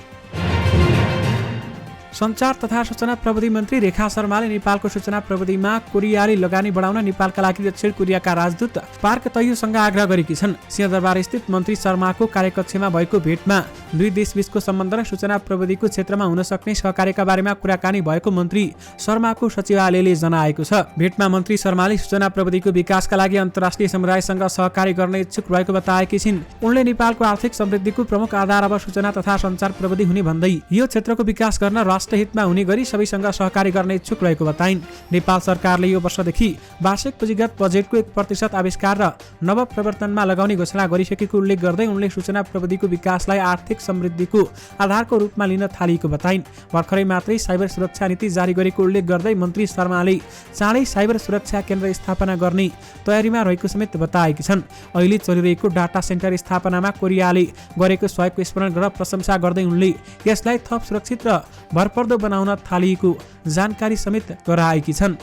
सञ्चार तथा सूचना प्रविधि मन्त्री रेखा शर्माले नेपालको सूचना प्रविधिमा कोरियाली लगानी बढाउन नेपालका लागि दक्षिण कोरियाका राजदूत पार्क तयुसँग आग्रह गरेकी छन्। सिंहदरबार स्थित मन्त्री शर्माको कार्यकक्षमा भएको भेटमा दुई देशबीचको सम्बन्ध र सूचना प्रविधिको क्षेत्रमा हुन सक्ने सहकार्यका बारेमा कुराकानी भएको मन्त्री शर्माको सचिवालयले जनाएको छ। भेटमा मन्त्री शर्माले सूचना प्रविधिको विकासका लागि अन्तर्राष्ट्रिय समुदायसँग सहकारी गर्न इच्छुक रहेको बताएकी छिन्। उनले नेपालको आर्थिक समृद्धिको प्रमुख आधार अब सूचना तथा सञ्चार प्रविधि हुने भन्दै यो क्षेत्रको विकास गर्न राष्ट्रहितमा हुने गरी सबैसँग सहकारी गर्न इच्छुक रहेको बताइन्। नेपाल सरकारले यो वर्षदेखि वार्षिक पुँजीगत बजेटको 1% आविष्कार र नव प्रवर्तनमा लगाउने घोषणा गरिसकेको उल्लेख गर्दै उनले सूचना प्रविधिको विकासलाई आर्थिक समृद्धिको आधारको रूपमा लिन थालिएको बताइन्। भर्खरै मात्रै साइबर सुरक्षा नीति जारी गरेको उल्लेख गर्दै मन्त्री शर्माले चाँडै साइबर सुरक्षा केन्द्र स्थापना गर्ने तयारीमा रहेको समेत बताएकी छन्। अहिले चलिरहेको डाटा सेन्टर स्थापनामा कोरियाले गरेको सहयोगको स्मरण गर्न प्रशंसा गर्दै उनले यसलाई थप सुरक्षित र भरपर्दो बनाउन थालिएको जानकारी समेत गराएकी छन्।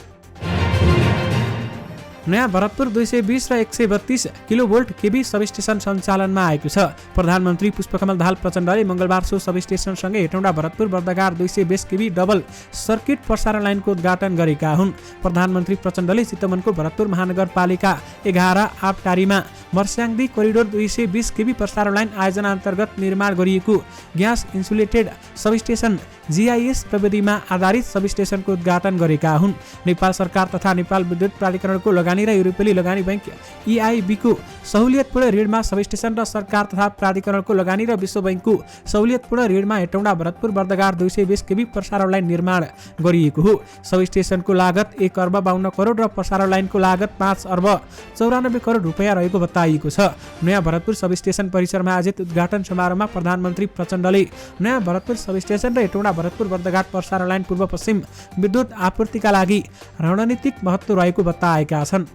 नयाँ भरतपुर 220 र 132 किलोभोल्ट केबी सबस्टेसन सञ्चालनमा आएको छ। प्रधानमन्त्री पुष्पकमल दाहाल प्रचण्डले मंगलबार सो सबस्टेसनसँगै हेटौँडा भरतपुर बर्दगार 220 केबी डबल सर्किट प्रसारण लाइनको उद्घाटन गरेका हुन्। प्रधानमन्त्री प्रचण्डले चितवनको भरतपुर महानगरपालिका 11 आबटारीमा मर्स्याङदी कोरिडोर 220 केबी प्रसारण लाइन आयोजना अन्तर्गत निर्माण गरिएको ग्यास इन्सुलेटेड सबस्टेसन GIS प्रविधिमा आधारित सबस्टेसनको उद्घाटन गरेका हुन्। नेपाल सरकार तथा नेपाल विद्युत प्राधिकरणको लगानी र युरोपेली लगानी बैंक EIB को सहुलियतपूर्ण ऋणमा सबस्टेसन र सरकार तथा प्राधिकरणको लगानी र विश्व बैंकको सहुलियतपूर्ण ऋणमा हेटौँडा भरतपुर बर्दगार 220 केबी प्रसारण लाइन निर्माण गरिएको हो। सबस्टेसनको लागत 1 अर्ब 52 करोड र प्रसारण लाइनको लागत 5 अर्ब 94 करोड रुपैयाँ रहेको बताइएको छ। नयाँ भरतपुर सबस्टेसन परिसरमा आयोजित उद्घाटन समारोहमा प्रधानमन्त्री प्रचण्डले नयाँ भरतपुर सबस्टेसन र हेटौँडा भरतपुर बर्दगार प्रसारण लाइन पूर्व पश्चिम विद्युत आपूर्तिका लागि रणनीतिक महत्त्व रहेको बताएका छन्।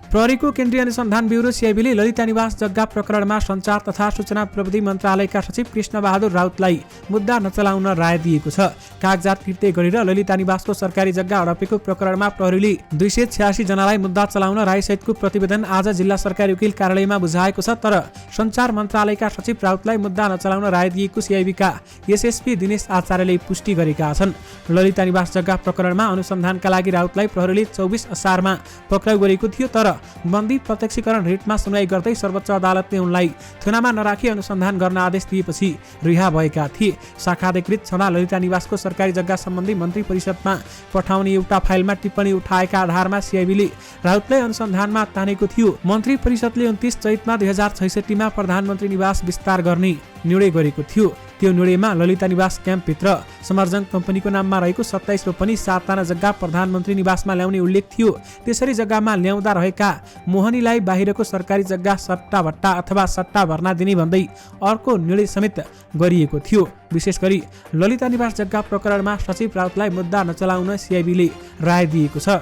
प्रहरीको केन्द्रीय अनुसन्धान ब्युरो CIB ले ललिता निवास जग्गा प्रकरणमा सञ्चार तथा सूचना प्रविधि मन्त्रालयका सचिव कृष्ण बहादुर राउतलाई मुद्दा नचलाउन राय दिएको छ। कागजात फिर्ते गरेर ललिता निवासको सरकारी जग्गा हडपेको प्रकरणमा प्रहरीले 286 जनालाई मुद्दा चलाउन रायसहितको प्रतिवेदन आज जिल्ला सरकारी वकिल कार्यालयमा बुझाएको छ। तर सञ्चार मन्त्रालयका सचिव राउतलाई मुद्दा नचलाउन राय दिएको CIB का SSP दिनेश आचार्यले पुष्टि गरेका छन्। ललिता निवास जग्गा प्रकरणमा अनुसन्धानका लागि राउतलाई प्रहरीले 24 असारमा पक्राउ गरेको थियो। तर बन्दी प्रत्यक्षीकरण रिटमा सुनवाई गर्दै सर्वोच्च अदालतले उनलाई थुनामा नराखी अनुसन्धान गर्न आदेश दिएपछि रिहा भएका थिए। शाखाधिकृत छडा ललिता निवासको सरकारी जग्गा सम्बन्धी मन्त्री परिषदमा पठाउने एउटा फाइलमा टिप्पणी उठाएका आधारमा सिआइबीले राउतलाई अनुसन्धानमा तानेको थियो। मन्त्री परिषदले 29 चैतमा 2066 मा प्रधानमन्त्री निवास विस्तार गर्ने निर्णय गरेको थियो। त्यो निर्णयमा ललिता निवास क्याम्पभित्र समर्जङ कम्पनीको नाममा रहेको 27 रोपनी 7 जना जग्गा प्रधानमन्त्री निवासमा ल्याउने उल्लेख थियो। त्यसरी जग्गामा ल्याउँदा रहेका मोहनीलाई बाहिरको सरकारी जग्गा सट्टा भट्टा अथवा सट्टा भर्ना दिने भन्दै अर्को निर्णय समेत गरिएको थियो। विशेष गरी ललिता निवास जग्गा प्रकरणमा सचिव राउतलाई मुद्दा नचलाउन सिआइबीले राय दिएको छ।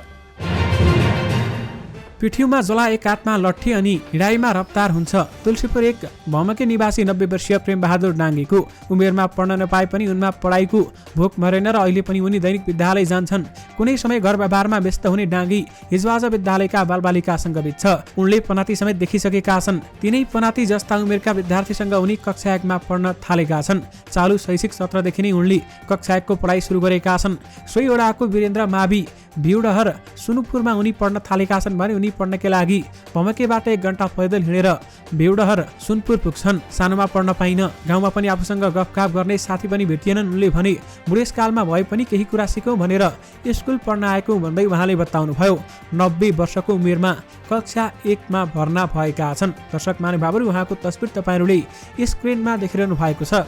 पिठ्यूमा जला एक हातमा लट्ठी अनि हिँडाइमा रफ्तार हुन्छ। तुलसीपुर एक भमके निवासी 90 वर्षीय प्रेम बहादुर डाङ्गेको उमेरमा पढ्न नपाए पनि उनमा पढाइको भोक मरेन र अहिले पनि उनी दैनिक विद्यालय जान्छन्। कुनै समय घर व्यवहारमा व्यस्त हुने डाङ्गी हिजोआज विद्यालयका बालबालिकासँग बित्छ। उनले पनाती समेत देखिसकेका छन्। तिनै पनाती जस्ता उमेरका विद्यार्थीसँग उनी कक्षा 1 मा पढ्न थालेका छन्। चालु शैक्षिक सत्रदेखि नै उनले कक्षा 1 को पढाइ सुरु गरेका छन्। सोही वडाको वीरेन्द्र मावि भिउडहर सुनुपुरमा उनी पढ्न थालेका छन् भने उनी पढ्नका लागि भमकेबाट 1 घण्टा पैदल हिँडेर भिउडहर सुनपुर पुग्छन्। सानोमा पढ्न पाइन, गाउँमा पनि आफूसँग गफगाफ गर्ने साथी पनि भेटिएनन्। उनले भने बुढेसकालमा भए पनि केही कुरा सिकौँ भनेर स्कुल पढ्न आएको भन्दै उहाँले बताउनुभयो। 90 वर्षको उमेरमा कक्षा 1 मा भर्ना भएका छन्। दर्शक महानुभावहरू, उहाँको तस्बिर तपाईहरूले स्क्रिनमा देखिरहनु भएको छ।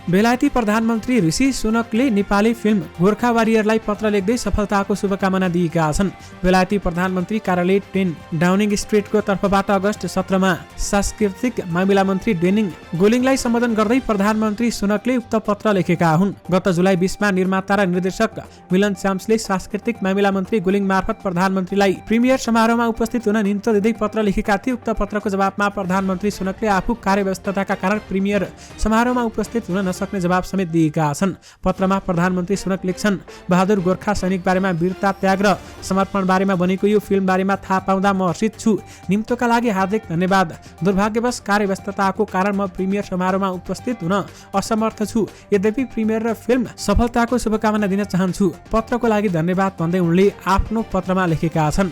बेलायती प्रधानमन्त्री ऋषि सुनकले नेपाली फिल्म गोर्खा वारियरलाई पत्र लेख्दै सफलताको शुभकामना दिएका छन्। बेलायती प्रधानमन्त्री कार्यालय 10 डाउनिङ स्ट्रिटको तर्फबाट अगस्त 17 मा सांस्कृतिक मामिला मन्त्री डेनिङ गोलिङलाई सम्बोधन गर्दै प्रधानमन्त्री सुनकले उक्त पत्र लेखेका हुन्। गत जुलाई 20 मा निर्माता र निर्देशक मिलन च्याम्सले सांस्कृतिक मामिला मन्त्री गोलिङ मार्फत प्रधानमन्त्रीलाई प्रिमियर समारोहमा उपस्थित हुन निम्तो दिँदै पत्र लेखेका थिए। उक्त पत्रको जवाबमा प्रधानमन्त्री सुनकले आफू कार्यव्यस्तताका कारण प्रिमियर समारोहमा उपस्थित हुन सक्ने जवाब समेत दिएका छन्। पत्रमा प्रधानमन्त्री सुनक लेख्छन्, बहादुर गोर्खा सैनिक बारेमा वीरता, त्याग र समर्पण बारेमा बनेको यो फिल्म बारेमा थाहा पाउँदा म हर्षित छु। निम्तोका लागि हार्दिक धन्यवाद। दुर्भाग्यवश कार्यव्यस्तताको कारण म प्रिमियर समारोहमा उपस्थित हुन असमर्थ छु। यद्यपि प्रिमियर र फिल्म सफलताको शुभकामना दिन चाहन्छु। पत्रको लागि धन्यवाद भन्दै उनले आफ्नो पत्रमा लेखेका छन्।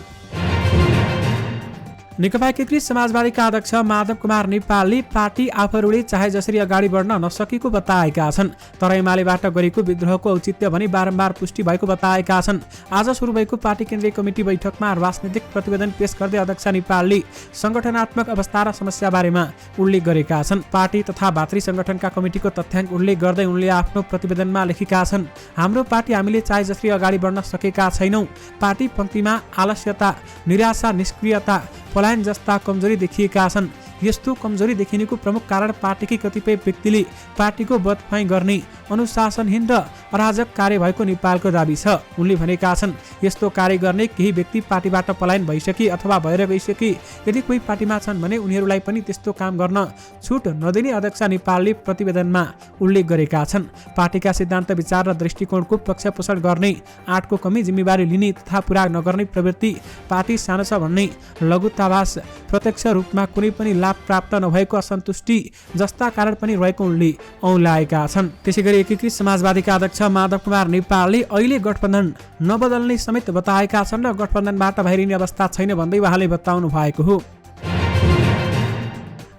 नेकपा एकीकृत समाजवादीका अध्यक्ष माधव कुमार नेपालले पार्टी आफूहरूले चाहे जसरी अगाडि बढ्न नसकेको बताएका छन्। तर एमालेबाट गरेको विद्रोहको औचित्य भने बारम्बार पुष्टि भएको बताएका छन्। आज सुरु भएको पार्टी केन्द्रीय कमिटी बैठकमा राजनीतिक प्रतिवेदन पेश गर्दै अध्यक्ष नेपालले संगठनात्मक अवस्था र समस्या बारेमा उल्लेख गरेका छन्। पार्टी तथा भातृ संगठनका कमिटीको तथ्याङ्क उल्लेख गर्दै उनले आफ्नो प्रतिवेदनमा लेखेका छन्, हाम्रो पार्टी हामीले चाहे जसरी अगाडि बढ्न सकेका छैनौँ। पार्टी पङ्क्तिमा आलस्यता, निराशा, निष्क्रियता, पलायन जस्ता कमजोरी देखिएका छन्। यस्तो कमजोरी देखिनेको प्रमुख कारण पार्टीकै कतिपय व्यक्तिले पार्टीको बदफाइ गर्ने अनुशासनहीन र अराजक कार्य भएको नेपालको दाबी छ। उनले भनेका छन्, यस्तो कार्य गर्ने केही व्यक्ति पार्टीबाट पलायन भइसके अथवा भएर गइसके। यदि कोही पार्टीमा छन् भने उनीहरूलाई पनि त्यस्तो काम गर्न छुट नदिने अध्यक्ष नेपालले प्रतिवेदनमा उल्लेख गरेका छन्। पार्टीका सिद्धान्त, विचार र दृष्टिकोणको पक्षपोषण गर्ने, आँटको कमी जिम्मेवारी लिने तथा पूरा नगर्ने प्रवृत्ति पार्टी सानो छ भन्ने लघुतावास, प्रत्यक्ष रूपमा कुनै पनि लाभ प्राप्त नभएको असन्तुष्टि जस्ता कारण पनि रहेको उनले औँल्याएका छन्। त्यसैगरी एकीकृत समाजवादीका अध्यक्ष माधव कुमार नेपालले अहिले गठबन्धन नबदल्ने समेत बताएका छन् र गठबन्धनबाट बाहिरिने अवस्था छैन भन्दै उहाँले बताउनु भएको हो।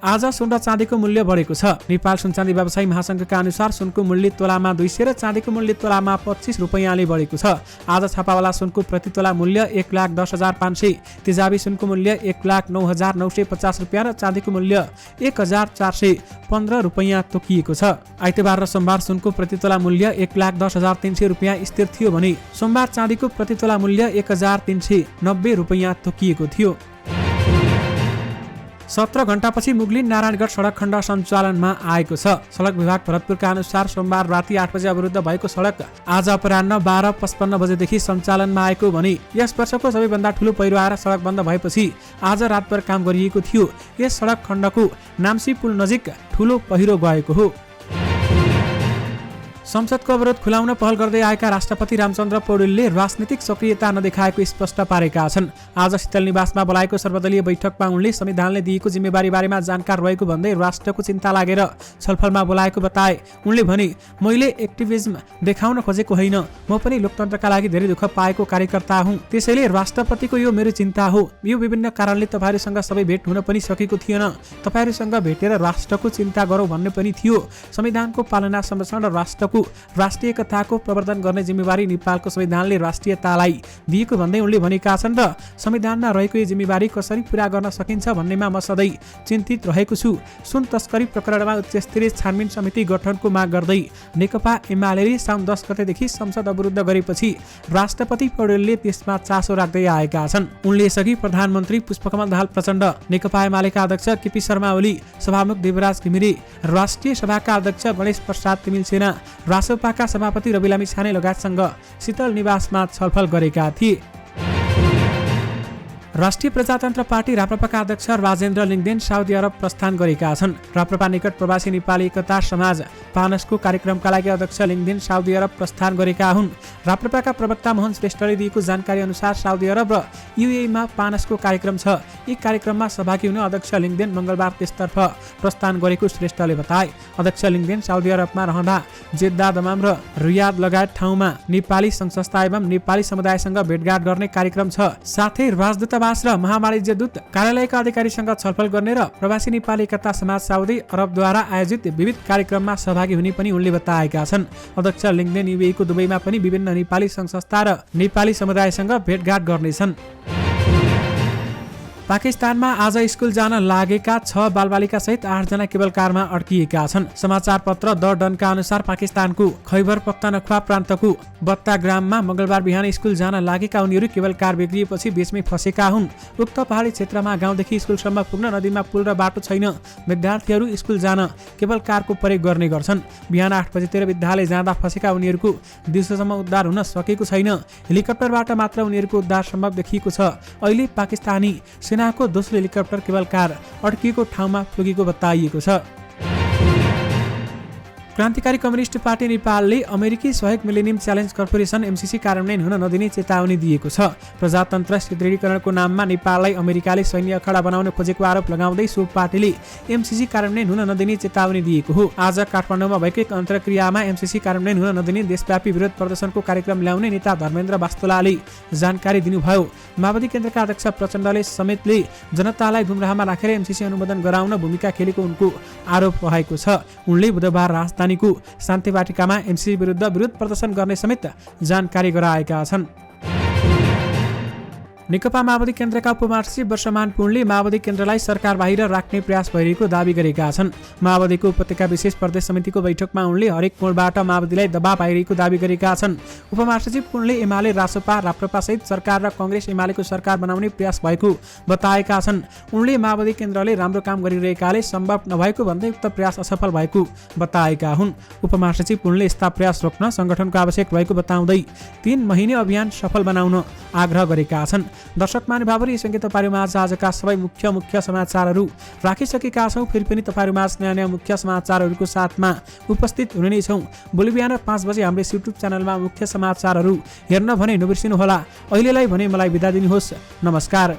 आज सुन र चाँदीको मूल्य बढेको छ। नेपाल सुन चाँदी व्यवसायी महासंघका अनुसार सुनको मूल्य तोलामा 200 र चाँदीको मूल्य तोलामा 25 रुपैयाँले बढेको छ। आज छापावाला सुनको प्रति तोला मूल्य 1,10,500, तेजाबी सुनको मूल्य 1,09,950 रुपियाँ र चाँदीको मूल्य 1,415 रुपैयाँ तोकिएको छ। आइतबार र सोमबार सुनको प्रति तोला मूल्य 1,10,300 रुपियाँ स्थिर थियो भने सोमबार चाँदीको प्रति तोला मूल्य 1,390 रुपैयाँ तोकिएको थियो। 17 घण्टापछि मुगलिन नारायणगढ सडक खण्ड सञ्चालनमा आएको छ। सडक विभाग भरतपुरका अनुसार सोमबार राति 8 बजे अवरुद्ध भएको सडक आज अपराह्न 12:55 बजेदेखि सञ्चालनमा आएको भने यस वर्षको सबैभन्दा ठूलो पहिरो आएर सडक बन्द भएपछि आज रातभर काम गरिएको थियो। यस सडक खण्डको नाम्सी पुल नजिक ठूलो पहिरो गएको हो। संसदको अवरोध खुलाउन पहल गर्दै आएका राष्ट्रपति रामचन्द्र पौडेलले राजनीतिक सक्रियता नदेखाएको स्पष्ट पारेका छन्। आज शीतल निवासमा बोलाएको सर्वदलीय बैठकमा उनले संविधानले दिएको जिम्मेवारी बारेमा जानकार रहेको भन्दै राष्ट्रको चिन्ता लागेर छलफलमा बोलाएको बताए। उनले भने, मैले एक्टिभिज्म देखाउन खोजेको होइन, म पनि लोकतन्त्रका लागि धेरै दुःख पाएको कार्यकर्ता हुँ, त्यसैले राष्ट्रपतिको यो मेरो चिन्ता हो। यो विभिन्न कारणले तपाईँहरूसँग सबै भेट हुन पनि सकेको थिएन। तपाईँहरूसँग भेटेर राष्ट्रको चिन्ता गरौँ भन्ने पनि थियो। संविधानको पालना संरक्षण र राष्ट्रको राष्ट्रिय एकताको प्रवर्धन गर्ने जिम्मेवारी नेपालको संविधानले राष्ट्रियतालाई दिएको भन्दै उनले भनेका छन् र संविधानमा रहेको यो जिम्मेवारी कसरी पूरा गर्न सकिन्छ भन्नेमा म सधैँ चिन्तित रहेको छु। सुन तस्करी प्रकरणमा उच्चस्तरीय छानबिन समिति गठनको माग गर्दै नेकपा एमाले साउन 10 गतेदेखि संसद अवरुद्ध गरेपछि राष्ट्रपति पौडेलले त्यसमा चासो राख्दै आएका छन्। उनले यसअघि प्रधानमन्त्री पुष्पकमल दाहाल प्रचण्ड, नेकपा एमालेका अध्यक्ष केपी शर्मा ओली, सभामुख देवराज घिमिरे, राष्ट्रिय सभाका अध्यक्ष गणेश प्रसाद तिमिलसेना, रासोपाका सभापति रवि लामिछाने लगायतसँग शीतल निवासमा छलफल गरेका थिए। राष्ट्रिय प्रजातन्त्र पार्टी राप्रपाका अध्यक्ष राजेन्द्र लिङदेन साउदी अरब प्रस्थान गरेका छन्। राप्रपा निकट प्रवासी नेपाली एकता समाज पानसको कार्यक्रमका लागि अध्यक्ष लिङदेन साउदी अरब प्रस्थान गरेका हुन्। राप्रपाका प्रवक्ता मोहन श्रेष्ठले दिएको जानकारी अनुसार साउदी अरब र युएईमा पानसको कार्यक्रम छ। यी कार्यक्रममा सहभागी हुन अध्यक्ष लिङदेन मंगलबार त्यसतर्फ प्रस्थान गरेको श्रेष्ठले बताए। अध्यक्ष लिङदेन साउदी अरबमा रहँदा जेद्दा, दमाम र रियाद लगायत ठाउँमा नेपाली संघ-संस्था एवं नेपाली समुदायसँग भेटघाट गर्ने कार्यक्रम छ। साथै राजदूतावास र महावाणिज्य दूत कार्यालयका अधिकारीसँग छलफल गर्ने र प्रवासी नेपाली एकता समाज साउदी अरबद्वारा आयोजित विविध कार्यक्रममा सहभागी हुने पनि उनले बताएका छन्। अध्यक्ष लिङदेन युएईको दुबईमा पनि विभिन्न नेपाली संघ-संस्था र नेपाली समुदायसँग भेटघाट गर्नेछन्। पाकिस्तानमा आज स्कुल जान लागेका 6 बालबालिका सहित 8 जना केवल कारमा अड्किएका छन्। समाचार पत्र द डनका अनुसार पाकिस्तानको खैबर पख्तनख्वा प्रान्तको बत्ता ग्राममा मंगलबार बिहान स्कुल जान लागेका उनीहरू केवल कार बिग्रिएपछि बीचमै फसेका हुन्। उक्त पहाडी क्षेत्रमा गाउँदेखि स्कुलसम्म पुग्न नदीमा पुल र बाटो छैन। विद्यार्थीहरू स्कुल जान केवल कारको प्रयोग गर्ने गर्छन्। बिहान 8 बजेतिर विद्यालय जाँदा फसेका उनीहरूको दिउँसोसम्म उद्धार हुन सकेको छैन। हेलिकप्टरबाट मात्र उनीहरूको उद्धार सम्भव देखिएको छ। अहिले पाकिस्तानी सेनाको दोस्रो हेलिकप्टर केवल कार अड्किएको ठाउँमा पुगेको बताइएको छ। क्रान्तिकारी कम्युनिस्ट पार्टी नेपालले अमेरिकी सहयोग मिलेनियम च्यालेन्ज कर्पोरेसन एमसीसी कार्यान्वयन हुन नदिने चेतावनी दिएको छ। प्रजातन्त्र सुदृढीकरणको नाममा नेपाललाई अमेरिकाले सैन्य अखाडा बनाउन खोजेको आरोप लगाउँदै सो पार्टीले एमसीसी कार्यान्वयन हुन नदिने चेतावनी दिएको हो। आज काठमाडौँमा भएको एक अन्तर्क्रियामा एमसीसी कार्यान्वयन हुन नदिने देशव्यापी विरोध प्रदर्शनको कार्यक्रम ल्याउने नेता धर्मेन्द्र वास्तोलाले जानकारी दिनुभयो। माओवादी केन्द्रका अध्यक्ष प्रचण्डले समेतले जनतालाई गुमराहमा राखेर एमसीसी अनुमोदन गराउन भूमिका खेलेको उनको आरोप रहेको छ। उनले बुधबार राजधानीको शान्ति वाटिकामा एमसीसी विरुद्ध विरोध प्रदर्शन गर्ने समेत जानकारी गराएका छन्। नेकपा माओवादी केन्द्रका उपमहासचिव वर्षमान पुनले माओवादी केन्द्रलाई सरकार बाहिर राख्ने प्रयास भइरहेको दावी गरेका छन्। माओवादीको उपत्यका विशेष प्रदेश समितिको बैठकमा उनले हरेक कोणबाट माओवादीलाई दबाव आइरहेको दावी गरेका छन्। उपमहासचिव पुनले एमाले, रासोपा, राप्रपा सहित सरकार र कांग्रेस एमालेको सरकार बनाउने प्रयास भएको बताएका छन्। उनले माओवादी केन्द्रले राम्रो काम गरिरहेकाले सम्भव नभएको भन्दै उक्त प्रयास असफल भएको बताएका हुन्। उपमहासचिव पुनले यस्ता प्रयास रोक्न संगठनको आवश्यक भएको बताउँदै 3 महिने अभियान सफल बनाउन आग्रह गरेका छन्। दर्शक महानुभावहरू, यससँगै तपाईँहरूमाझ आजका सबै मुख्य समाचारहरू राखिसकेका छौँ। फेरि पनि तपाईँहरूमाझ नयाँ मुख्य समाचारहरूको साथमा उपस्थित हुने नै छौँ। भोलि बिहान 5 बजे हाम्रो युट्युब च्यानलमा मुख्य समाचारहरू हेर्न भने नबिर्सिनुहोला। अहिलेलाई भने मलाई बिदा दिनुहोस्। नमस्कार।